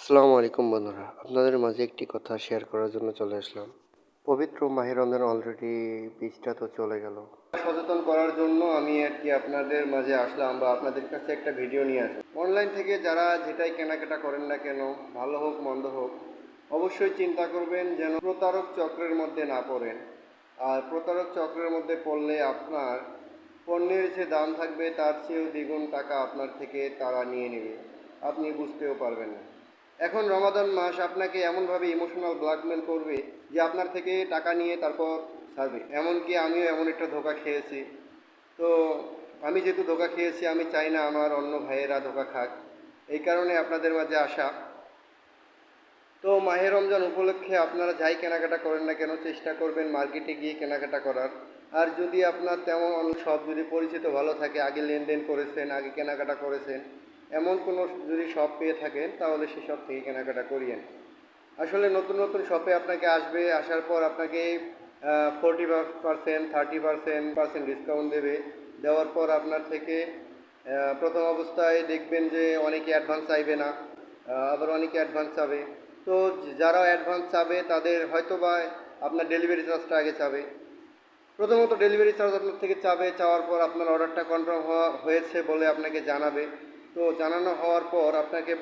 আসসালামু আলাইকুম বন্ধুরা, আপনাদের মাঝে একটি কথা শেয়ার করার জন্য চলে আসলাম। পবিত্র মাহে রমজান অলরেডি 20টা তো চলে গেল। সচেতন করার জন্য আমি আর কি আপনাদের মাঝে আসলাম বা আপনাদের কাছে একটা ভিডিও নিয়ে আসলাম। অনলাইন থেকে যারা যেটাই কেনাকাটা করেন না কেন, ভালো হোক মন্দ হোক, অবশ্যই চিন্তা করবেন যেন প্রতারক চক্রের মধ্যে না পড়েন। আর প্রতারক চক্রের মধ্যে পড়লে আপনার পণ্যের যে দাম থাকবে তার চেয়েও দ্বিগুণ টাকা আপনার থেকে তারা নিয়ে নেবে, আপনি বুঝতেও পারবেন না। এখন রমাদান মাস আপনাকে এমনভাবে ইমোশনাল ব্ল্যাকমেল করবে যে আপনার থেকে টাকা নিয়ে তারপর ছাড়বে। এমনকি আমিও এমন একটা ধোঁকা খেয়েছি। তো আমি যেহেতু ধোঁকা খেয়েছি, আমি চাই না আমার অন্য ভাইয়েরা ধোঁকা খাক, এই কারণে আপনাদের মাঝে আসা। তো মাহে রমজান উপলক্ষে আপনারা যাই কেনাকাটা করেন না কেন, চেষ্টা করবেন মার্কেটে গিয়ে কেনাকাটা করার। আর যদি আপনার তেমন সব যদি পরিচিত ভালো থাকে, আগে লেনদেন করেছেন, আগে কেনাকাটা করেছেন, এমন কোনো যদি শপ পেয়ে থাকেন তাহলে সেই শপ থেকে কেনাকাটা করিয়েন। আসলে নতুন নতুন শপে আপনাকে আসবে, আসার পর আপনাকে 40%, 30% ডিসকাউন্ট দেবে। দেওয়ার পর আপনার থেকে প্রথম অবস্থায় দেখবেন যে অনেকে অ্যাডভান্স চাইবে না, আবার অনেকে অ্যাডভান্স চাবে। তো যারা অ্যাডভান্স চাবে তাদের হয়তো বা আপনার ডেলিভারি চার্জটা আগে চাবে। প্রথমত ডেলিভারি চার্জ আপনার থেকে চাবে, চাওয়ার পর আপনার অর্ডারটা কনফার্ম হয়েছে বলে আপনাকে জানাবে। তো জানানো হওয়ার পর আপনাকে